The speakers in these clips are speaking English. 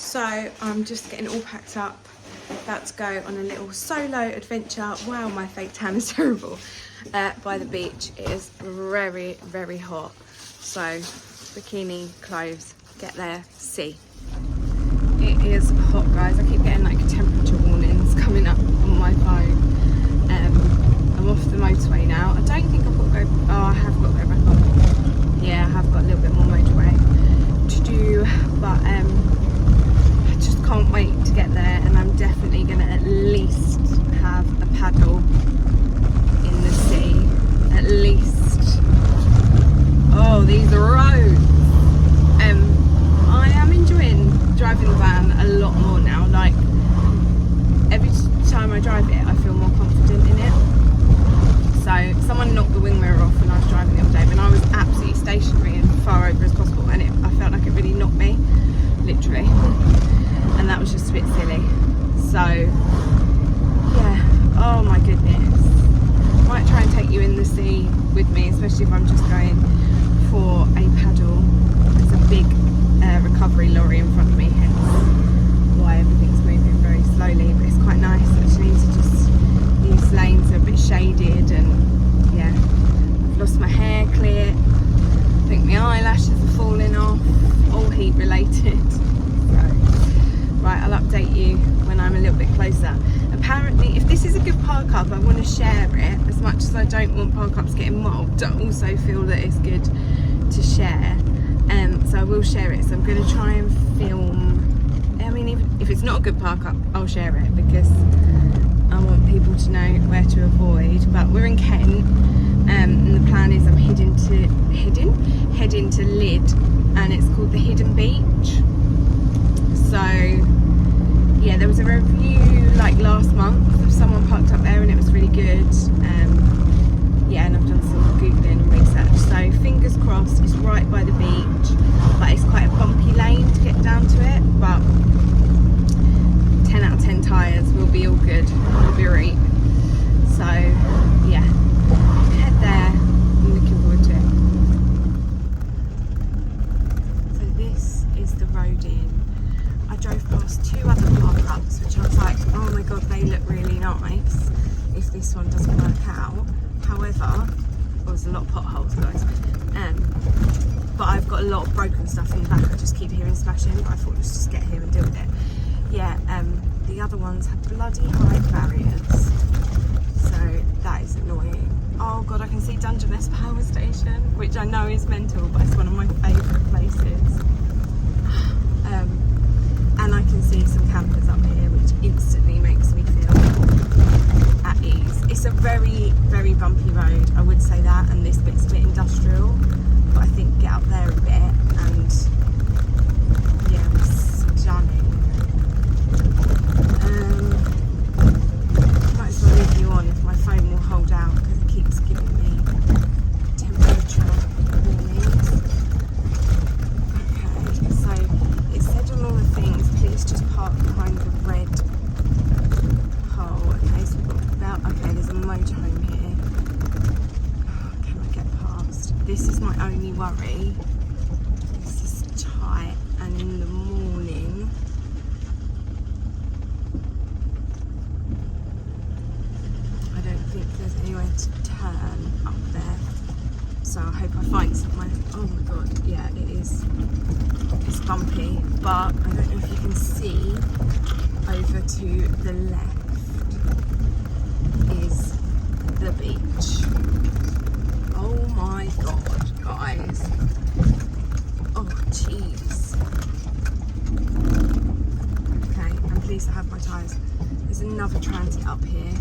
So I'm just getting all packed up, about to go on a little solo adventure. Wow, my fake tan is terrible. By the beach. It is very, very hot. So bikini, clothes, get there, see. It is hot, guys. I keep getting like temperature warnings coming up on my phone. I'm off the motorway now. I don't think I've got to go. Oh, I have got to go back on. Yeah, I have got a little bit more motorway to do, but I just can't wait to get there, and I'm definitely going to at least have a paddle in the sea. At least. Oh, these roads. I am enjoying driving the van a lot more now. Like, every time I drive it, I feel more confident in it. So someone knocked the wing mirror off when I was driving the other day, and I was absolutely stationary and far over as possible, and I felt like it really knocked me, literally, and that was just a bit silly. So yeah, oh my goodness, might try and take you in the sea with me, especially if I'm just going for a paddle. There's a big recovery lorry in front of me, hence why everything's moving very slowly, but it's quite nice actually to just, these lanes are a bit shaded, and yeah, I've lost my hair clear, I think my eyelashes are falling off, all heat related. So, right, I'll update you when I'm a little bit closer. Apparently, if this is a good park up, I want to share it. As much as I don't want park ups getting mobbed, I also feel that it's good to share. So I will share it. So I'm going to try and film. I mean, even if it's not a good park up, I'll share it, because I want people to know where to avoid. But we're in Kent, and the plan is I'm heading to Lydd, and it's called the Hidden Beach. So yeah, there was a review like last month of someone parked up there, and it was really good. Yeah, and I've done some googling and research, so fingers crossed. It's right by the beach, but it's quite a bumpy lane to get down to it, but 10 out of 10 tyres, will be all good, we'll be right. So yeah, head there, I'm looking forward to it. So this is the road in. I drove past 2 other park ups, which I was like, oh my god, they look really nice if this one doesn't work out. However, there's a lot of potholes, guys, but I've got a lot of broken stuff in the back. I just keep hearing smashing, but I thought let's just get here and deal with it. Yeah, the other ones have bloody high barriers, so that is annoying. Oh god, I can see Dungeness Power Station, which I know is mental, but it's one of my favourite places. And I can see some campers up here, which instantly makes me feel at ease. It's a very, very bumpy road, I would say that, and this bit's a bit industrial, but I think get up there a bit and yeah, it's stunning. Might as well leave you on if my phone will hold out, because it keeps giving me temperature warnings. Okay, so it said on all the things, please just park behind the red pole. Okay, so we've got about, okay, there's a motorhome here. Can I get past? This is my only worry. This is tight, and in the morning I don't think there's anywhere to turn up there. So I hope I find somewhere. Oh my god, yeah, it is. It's bumpy, but I don't know if you can see over to the left is the beach. Oh my god, guys. Oh jeez. Okay, I'm pleased to have my tyres. There's another transit up here.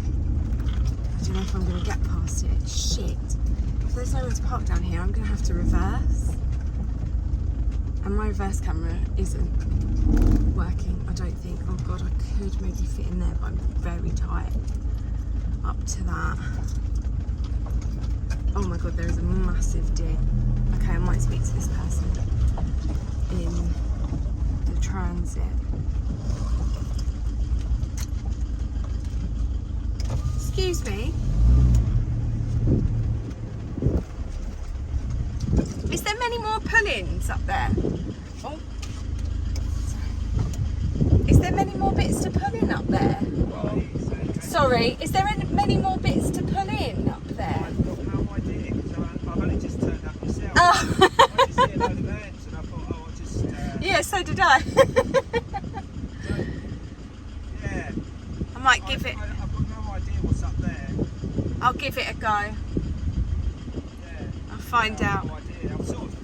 I don't know if I'm going to get past it. Shit. If there's nowhere to park down here, I'm going to have to reverse. And my reverse camera isn't working, I don't think. Oh god, I could maybe fit in there, but I'm very tight up to that. Oh my god, there is a massive dip. Okay, I might speak to this person in the transit. Excuse me. Is there many more pull-ins up there? Oh, sorry. many more bits to pull in up there? Sorry, is there many more bits to pull in up there? I've got no idea, because I've only just turned up myself. Oh. I just see a load of vans and I thought, oh, I'll just... Yeah, so did I. yeah. I might give it... I've got no idea what's up there. I'll give it a go. Yeah. I'll find out. No idea. I've sort of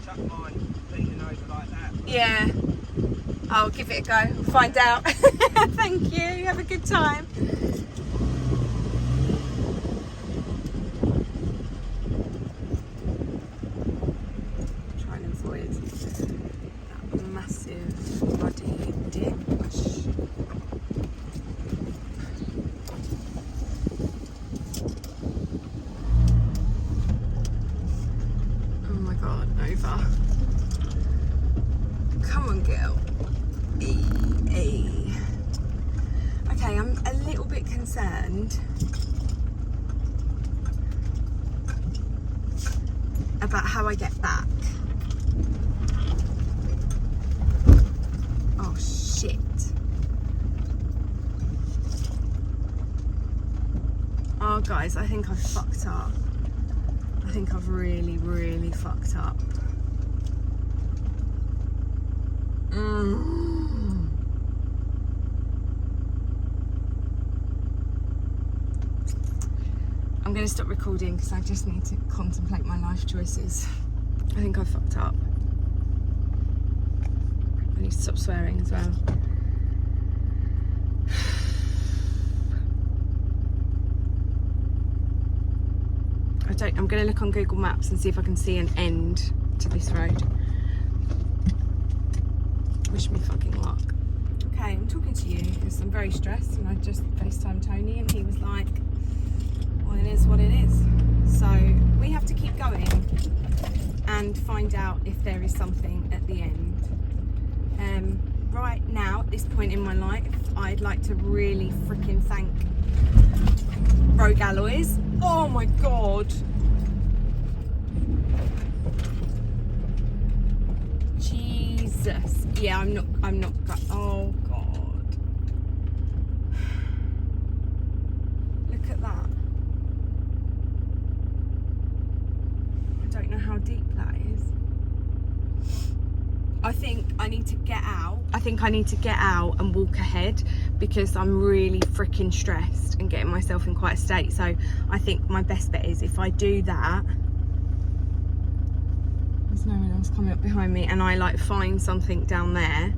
chucked mine leaning over like that. Yeah. I'll give it a go. I'll find out. Thank you. Have a good time. Try and avoid that massive muddy ditch. Oh my god, Nova. Come on, girl. Okay, I'm a little bit concerned about how I get back. Oh shit. Oh guys, I think I've fucked up. I think I've really, really fucked up. I'm going to stop recording because I just need to contemplate my life choices. I think I fucked up. I need to stop swearing as well. I'm going to look on Google Maps and see if I can see an end to this road. Wish me fucking luck. Okay, I'm talking to you because I'm very stressed, and I just FaceTimed Tony and he was like, well, it is what it is. So we have to keep going and find out if there is something at the end. Right now, at this point in my life, I'd like to really freaking thank Rogue Alloys. Oh my god. Jesus. Yeah, I'm not, oh god. Look at that. I don't know how deep that is. I think I need to get out. I think I need to get out and walk ahead because I'm really freaking stressed and getting myself in quite a state. So I think my best bet is if I do that, there's no one else coming up behind me, and I like find something down there,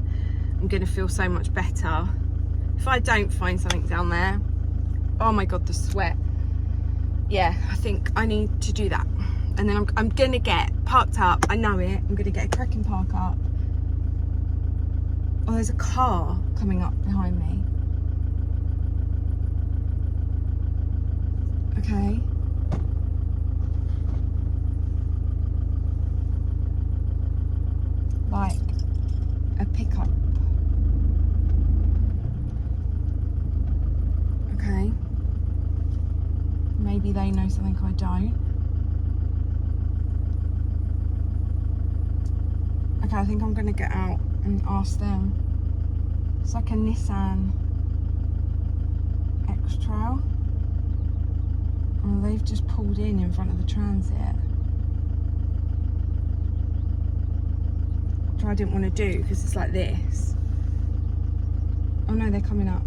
I'm gonna feel so much better. If I don't find something down there, oh my god, the sweat. Yeah, I think I need to do that. And then I'm gonna get parked up. I know it. I'm gonna get a cracking park up. Oh, there's a car coming up behind me. Okay. Like a pickup. Okay. Maybe they know something I don't. Okay, I think I'm gonna get out and ask them. It's like a Nissan X-Trail. Oh, they've just pulled in front of the transit. Which I didn't want to do because it's like this. Oh no, they're coming up.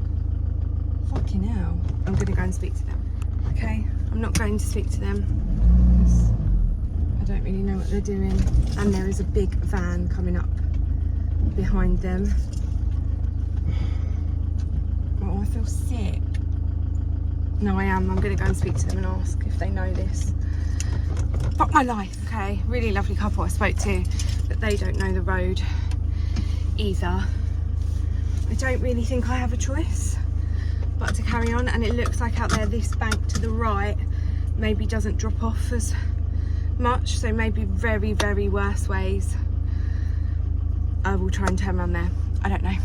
Fucking hell. I'm gonna go and speak to them. Okay, I'm not going to speak to them because I don't really know what they're doing. And there is a big van coming up behind them. Oh, I feel sick. No, I am. I'm going to go and speak to them and ask if they know this. Fuck my life. Okay, really lovely couple I spoke to, but they don't know the road either. I don't really think I have a choice but to carry on, and it looks like out there this bank to the right maybe doesn't drop off as much, so maybe very, very worse ways. I will try and turn around there. I don't know.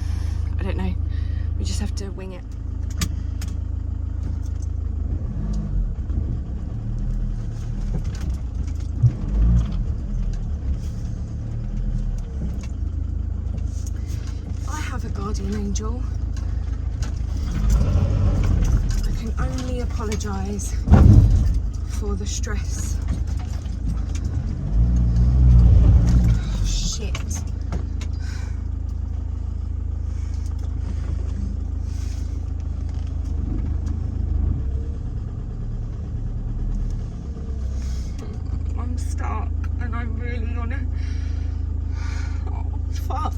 I don't know. We just have to wing it. I have a guardian angel. I can only apologise for the stress. Oh, shit. I'm stuck and I really wanna. Oh, fuck.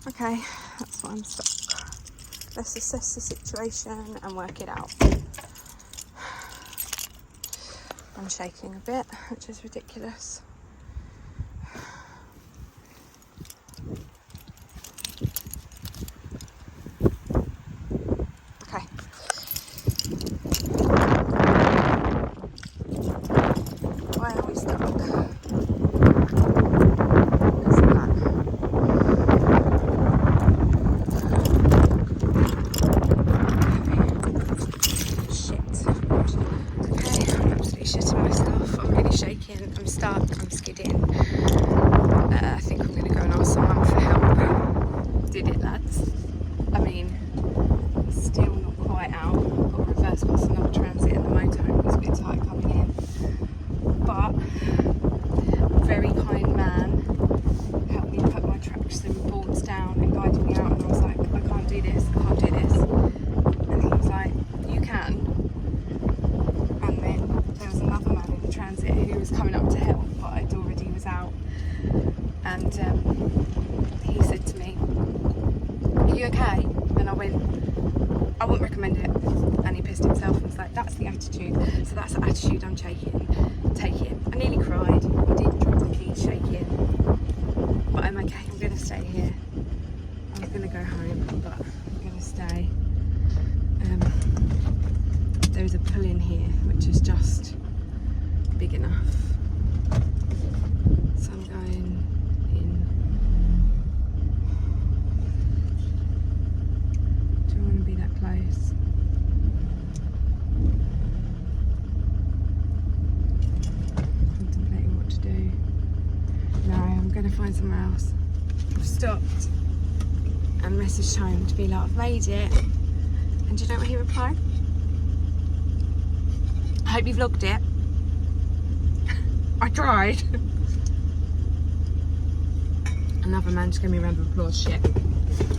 Okay, that's why I'm stuck. Let's assess the situation and work it out. I'm shaking a bit, which is ridiculous. Okay. Why are we stuck? Where's that? I'm stuck, I'm skidding. I think I'm going to go and ask someone for help. Did it, lads? I mean, still not quite out. I've got reverse past another transit and the motorhome was a bit tight coming in. But a very kind man helped me put my tracks and boards down and guided me out, and I was like, I can't do this, I can't do this. And he was like, you can. And then there was another man in the transit who was coming up to help, but I'd already was out. And he said to me, are you okay? And I went, I wouldn't recommend it. And he pissed himself and was like, that's the attitude. So that's the attitude I'm taking. I nearly cried. I did drop the keys shaking. But I'm okay, I'm going to stay here. I was going to go home, but I'm going to stay. There's a pull in here, which is just big enough. So I'm going in. Do I want to be that close? Contemplating what to do. No, I'm going to find somewhere else. I've stopped and messaged home to be like, I've made it. And do you know what he replied? I hope you've logged it. I tried. Another man just gave me a round of applause. Shit.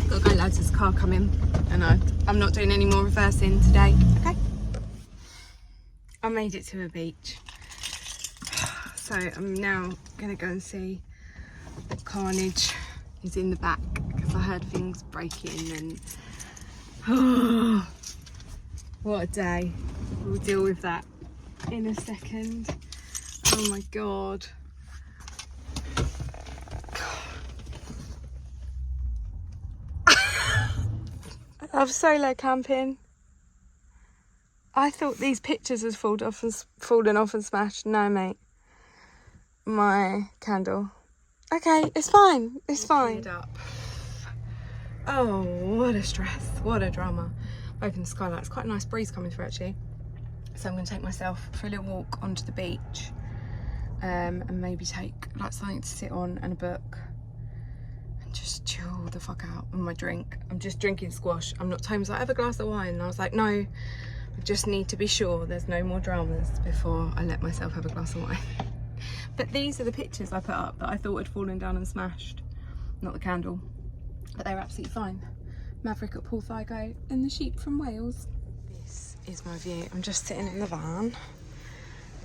Gotta go, lads, there's a car coming. And I'm not doing any more reversing today. Okay. I made it to a beach. So I'm now gonna go and see what carnage is in the back, because I heard things breaking and oh, what a day. We'll deal with that in a second. Oh my god. I love solo camping. I thought these pictures had fallen off and smashed. No, mate. My candle. Okay, it's fine. It's fine. Up. Oh, what a stress. What a drama. Open the skylight. It's quite a nice breeze coming through, actually. So I'm going to take myself for a little walk onto the beach. And maybe take like something to sit on and a book. And just chill the fuck out on my drink. I'm just drinking squash. I'm not. Tom's like, have a glass of wine. And I was like, no. I just need to be sure there's no more dramas before I let myself have a glass of wine. But these are the pictures I put up that I thought had fallen down and smashed. Not the candle. But they're absolutely fine. Maverick at Paul Thygo and the sheep from Wales. This is my view. I'm just sitting in the van.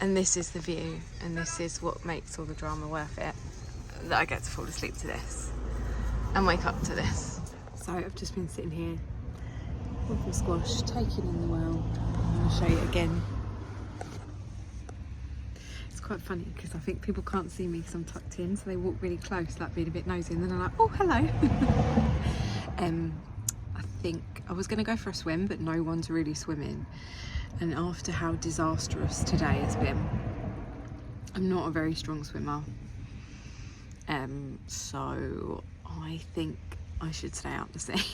And this is the view. And this is what makes all the drama worth it. That I get to fall asleep to this. And wake up to this. So I've just been sitting here. Walking squash, taking in the world. I'll show you again. It's quite funny because I think people can't see me because I'm tucked in, so they walk really close, like being a bit nosy, and then I'm like, oh, hello. I think I was going to go for a swim, but no one's really swimming. And after how disastrous today has been, I'm not a very strong swimmer. So I think I should stay out to sea.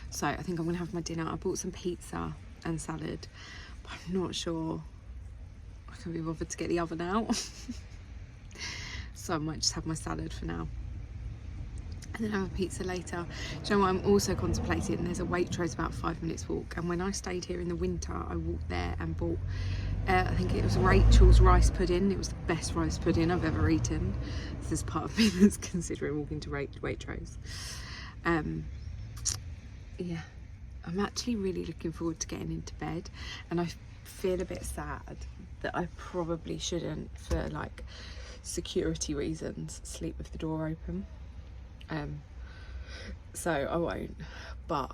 So I think I'm gonna have my dinner. I bought some pizza and salad, but I'm not sure I can be bothered to get the oven out. so I might just have my salad for now and then have a pizza later. Do you know what I'm also contemplating? There's a Waitrose about 5 minutes walk, and when I stayed here in the winter I walked there and bought I think it was Rachel's rice pudding. It was the best rice pudding I've ever eaten. This is part of me that's considering walking to Waitrose. Yeah, I'm actually really looking forward to getting into bed, and I feel a bit sad that I probably shouldn't, for like security reasons, sleep with the door open. So I won't, but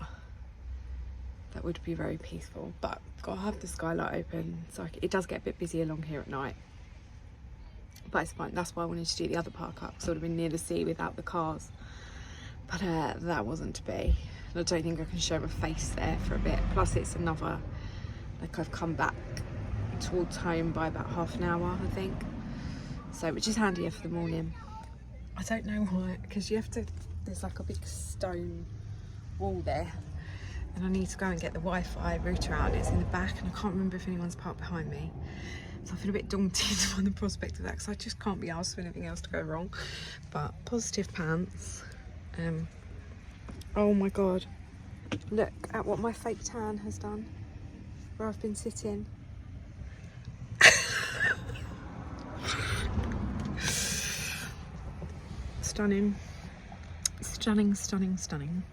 that would be very peaceful. But gotta have the skylight open, so it does get a bit busy along here at night, but it's fine. That's why I wanted to do the other park up, sort of been near the sea without the cars, but that wasn't to be. I don't think I can show my face there for a bit, plus it's another, like, I've come back towards home by about half an hour I think, so which is handier for the morning. I don't know why, because you have to, there's like a big stone wall there, and I need to go and get the Wi-Fi router out, and it's in the back, and I can't remember if anyone's parked behind me, so I feel a bit daunted by the prospect of that, because I just can't be asked for anything else to go wrong. But positive pants. Oh my god, look at what my fake tan has done where I've been sitting. Stunning, stunning, stunning, stunning.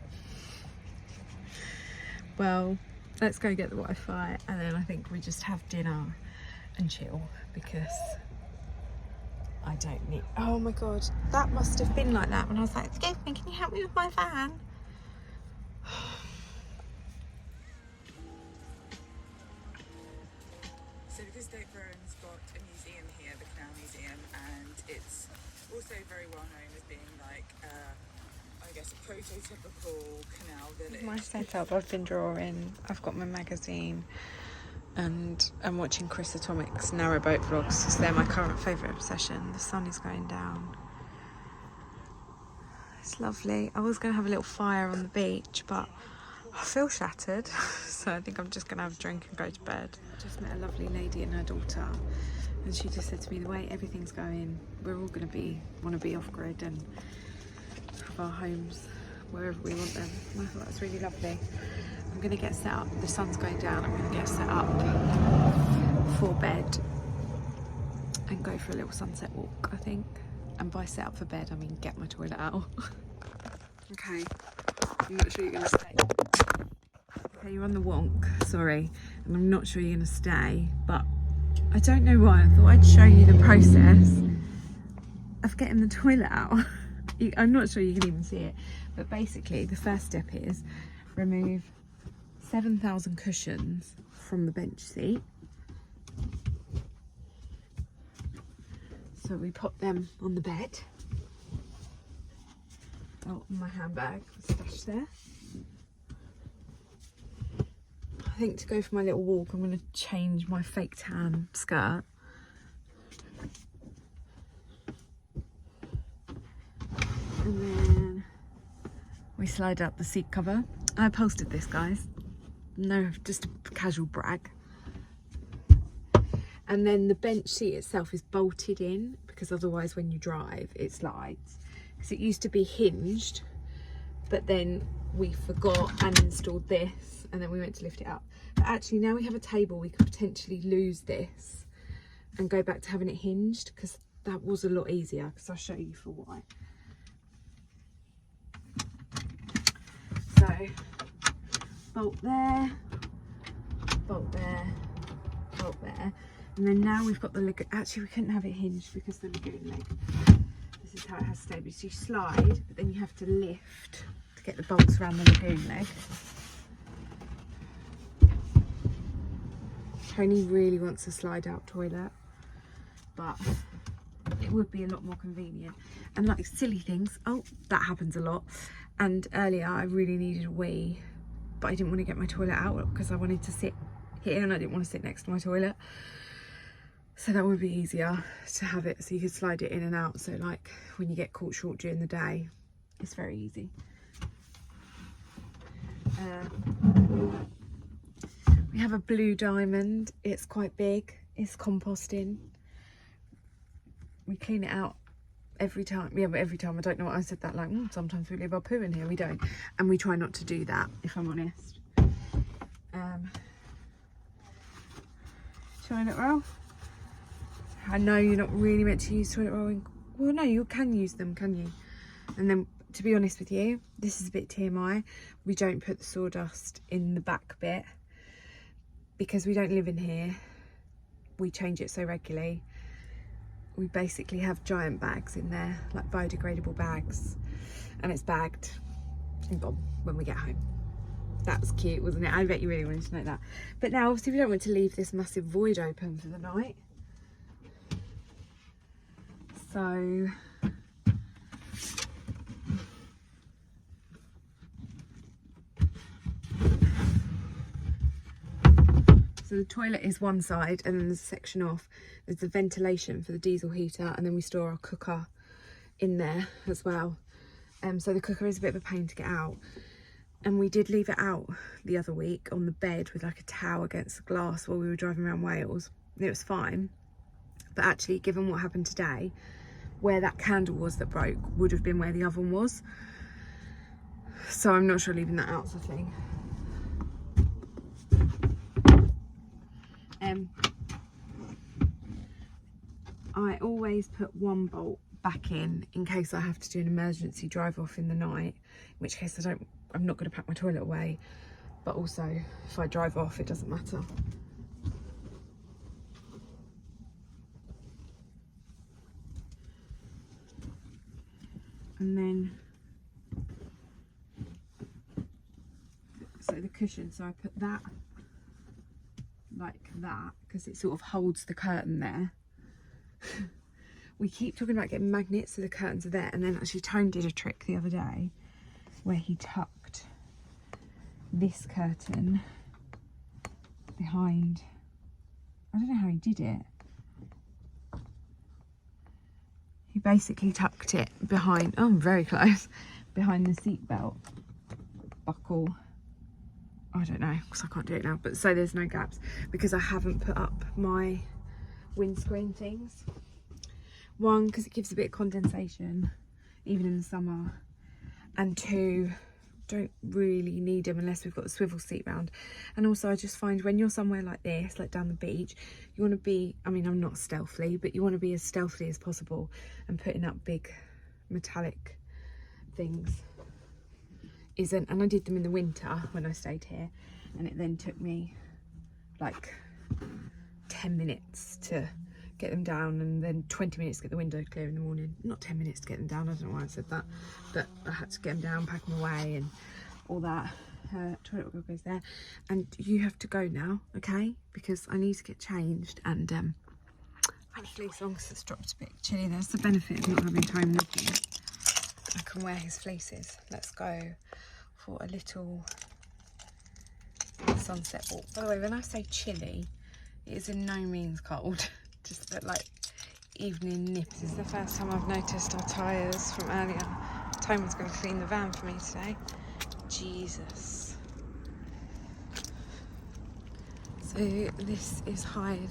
Well, let's go get the Wi-Fi, and then I think we just have dinner and chill, because I don't need... Oh my god, that must have been like that when I was like, excuse me, can you help me with my van? So because Stoke Rowan's got a museum here, the Canal Museum, and it's also very well known as being like, I guess, a prototypical canal village. My setup, I've been drawing, I've got my magazine, and I'm watching Chris Atomic's narrowboat vlogs because they're my current favourite obsession. The sun is going down. It's lovely. I was going to have a little fire on the beach, but I feel shattered, so I think I'm just going to have a drink and go to bed. I just met a lovely lady and her daughter, and she just said to me, the way everything's going, we're all going to want to be off-grid and have our homes wherever we want them. And I thought that's really lovely. I'm going to get set up. The sun's going down. I'm going to get set up for bed and go for a little sunset walk, I think. And by set up for bed, I mean get my toilet out. Okay, I'm not sure you're going to stay. Okay, you're on the wonk, sorry. And I'm not sure you're going to stay, but I don't know why. I thought I'd show you the process of getting the toilet out. I'm not sure you can even see it, but basically the first step is remove 7,000 cushions from the bench seat. So we put them on the bed. Oh, my handbag was stashed there. I think to go for my little walk, I'm going to change my fake tan skirt. And then we slide up the seat cover. I posted this, guys. No, just a casual brag. And then the bench seat itself is bolted in, because otherwise when you drive it slides. Because it used to be hinged, but then we forgot and installed this, and then we went to lift it up. But actually now we have a table, we could potentially lose this and go back to having it hinged, because that was a lot easier, because I'll show you for why. So bolt there, bolt there, bolt there. And then now we've got the lagoon. Actually, we couldn't have it hinged because the lagoon leg. This is how it has stayed. So you slide, but then you have to lift to get the bolts around the lagoon leg. Tony really wants a slide out toilet, but it would be a lot more convenient. And like silly things, oh, that happens a lot. And earlier I really needed a wee, but I didn't want to get my toilet out because I wanted to sit here and I didn't want to sit next to my toilet. So that would be easier to have it so you could slide it in and out. So like when you get caught short during the day, it's very easy. We have a blue diamond. It's quite big. It's composting. We clean it out every time. Yeah, but every time, I don't know what I said that, like, sometimes we leave our poo in here. We don't. And we try not to do that, if I'm honest. Toilet roll. I know you're not really meant to use toilet roll. Well, no, you can use them, can you? And then, to be honest with you, this is a bit TMI. We don't put the sawdust in the back bit because we don't live in here. We change it so regularly. We basically have giant bags in there, like biodegradable bags, and it's bagged and gone when we get home. That was cute, wasn't it? I bet you really wanted to know that. But now, obviously, we don't want to leave this massive void open for the night. So the toilet is one side, and then there's a section off. There's the ventilation for the diesel heater, and then we store our cooker in there as well. So the cooker is a bit of a pain to get out. And we did leave it out the other week on the bed with like a towel against the glass while we were driving around Wales. It was fine. But actually, given what happened today, where that candle was that broke would have been where the oven was. So I'm not sure leaving that out's a thing. I always put one bolt back in case I have to do an emergency drive off in the night, in which case I'm not going to pack my toilet away, but also if I drive off it doesn't matter. And then so the cushion, so I put that like that because it sort of holds the curtain there. We keep talking about getting magnets so the curtains are there, and then actually Tone did a trick the other day where he tucked this curtain behind. I don't know how he did it. He basically tucked it behind, oh, I'm very close, behind the seatbelt buckle. I don't know, because I can't do it now, but so there's no gaps, because I haven't put up my windscreen things. One, because it gives a bit of condensation, even in the summer, and two, don't really need them unless we've got the swivel seat round. And also I just find when you're somewhere like this, like down the beach, you want to be, I mean, I'm not stealthy, but you want to be as stealthy as possible, and putting up big metallic things isn't. And I did them in the winter when I stayed here, and it then took me like 10 minutes to get them down, and then 20 minutes to get the window clear in the morning. Not 10 minutes to get them down, I don't know why I said that, but I had to get them down, pack them away and all that. Toilet roll goes there, and you have to go now, okay, because I need to get changed, and I need as long as it's dropped a bit chilly. There's the benefit of not having Tone with me. I can wear his fleeces. Let's go for a little sunset walk. By the way, when I say chilly, it is in no means cold. Just that like evening nips. This is the first time I've noticed our tyres from earlier. Tone was going to clean the van for me today. Jesus. So this is Hythe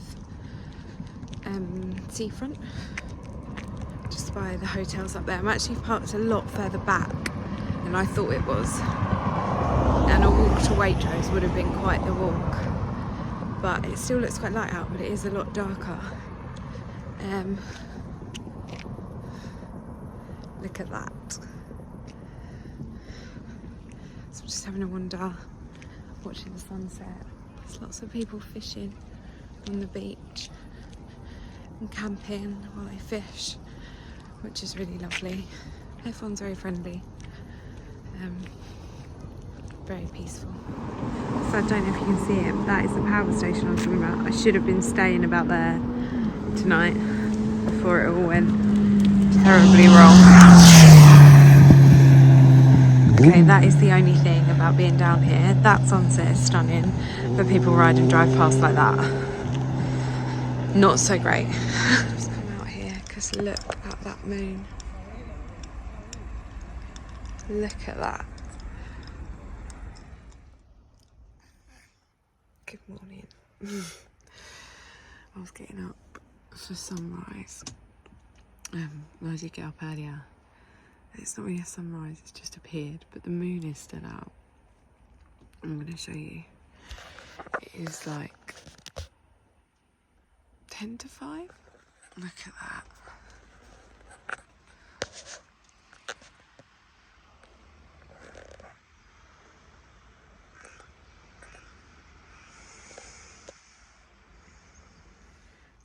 Seafront, just by the hotels up there. I'm actually parked a lot further back than I thought it was, and a walk to Waitrose would have been quite the walk, but it still looks quite light out, but it is a lot darker. Look at that. So I'm just having a wander, watching the sunset. There's lots of people fishing on the beach and camping while they fish, which is really lovely. Everyone's very friendly, very peaceful. So I don't know if you can see it, but that is the power station I was talking about. I should have been staying about there tonight before it all went terribly wrong. Okay, that is the only thing about being down here. That sunset is stunning, but people ride and drive past like that, not so great. Just come out here because look at that moon. Look at that. Good morning. I was getting up for sunrise And I did get up earlier. It's not really a sunrise, it's just appeared, but the moon is still out. I'm going to show you. It is like 10 to 5. Look at that.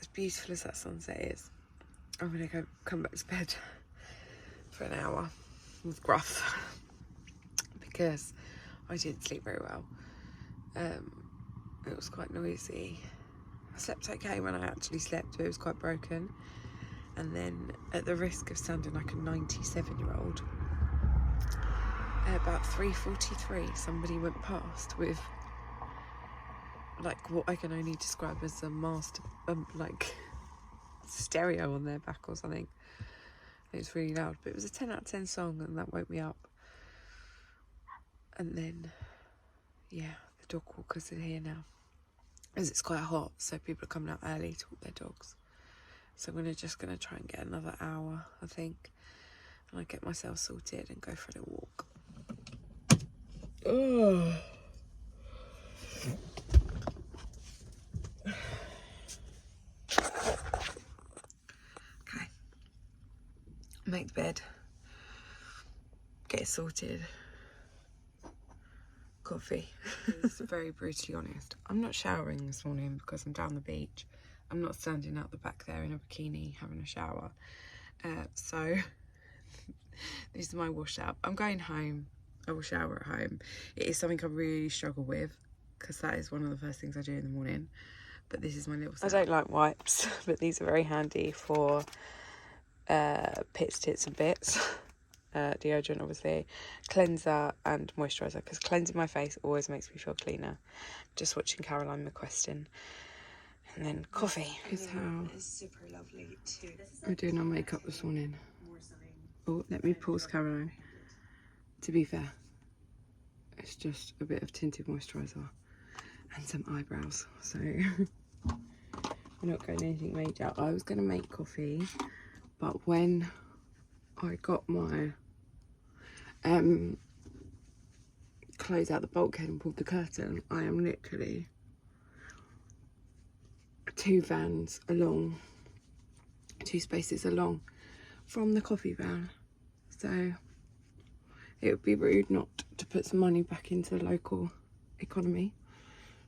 As beautiful as that sunset is, I'm going to come back to bed for an hour with Gruff because I didn't sleep very well. It was quite noisy. I slept okay when I actually slept, but it was quite broken. And then, at the risk of sounding like a 97-year-old, at about 3:43, somebody went past with like what I can only describe as a master, like stereo on their back or something. It was really loud, but it was a 10 out of 10 song, and that woke me up. And then, yeah, the dog walkers are here now, as it's quite hot, so people are coming out early to walk their dogs. So I'm just gonna try and get another hour, I think, and I get myself sorted and go for a little walk. Oh. Okay. Make the bed. Get it sorted. Coffee. It's very brutally honest. I'm not showering this morning because I'm down the beach. I'm not standing out the back there in a bikini having a shower. So this is my wash up. I'm going home. I will shower at home. It is something I really struggle with because that is one of the first things I do in the morning. But this is my little setup. I don't like wipes, but these are very handy for pits, tits and bits. Deodorant, obviously, cleanser and moisturiser, because cleansing my face always makes me feel cleaner. Just watching Caroline McQuestion. And then coffee is how super lovely too. We're doing our makeup this morning. Oh, let me pause, Caroline. To be fair, it's just a bit of tinted moisturiser and some eyebrows, so we're not going anything major. I was going to make coffee, but when I got my closed out the bulkhead and pulled the curtain, I am literally 2 vans along, 2 spaces along from the coffee van, so it would be rude not to put some money back into the local economy.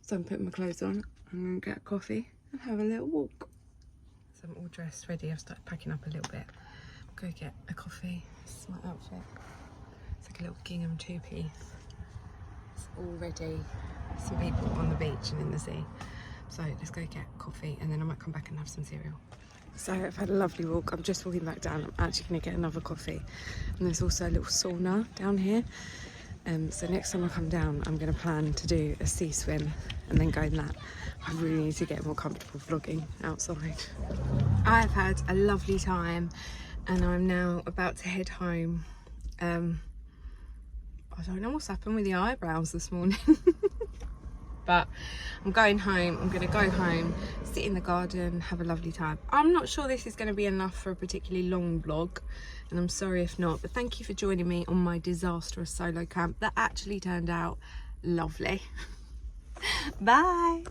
So I'm putting my clothes on, I'm going to get a coffee and have a little walk. So I'm all dressed, ready. I've started packing up a little bit. Go get a coffee. This is my outfit. It's like a little gingham 2-piece. It's all ready. Some people on the beach and in the sea. So let's go get coffee and then I might come back and have some cereal. So I've had a lovely walk. I'm just walking back down. I'm actually going to get another coffee. And there's also a little sauna down here. So next time I come down, I'm going to plan to do a sea swim and then go in that. I really need to get more comfortable vlogging outside. I've had a lovely time and I'm now about to head home. I don't know what's happened with the eyebrows this morning. But I'm going home. I'm going to go home, sit in the garden, have a lovely time. I'm not sure this is going to be enough for a particularly long vlog, and I'm sorry if not, but thank you for joining me on my disastrous solo camp that actually turned out lovely. Bye.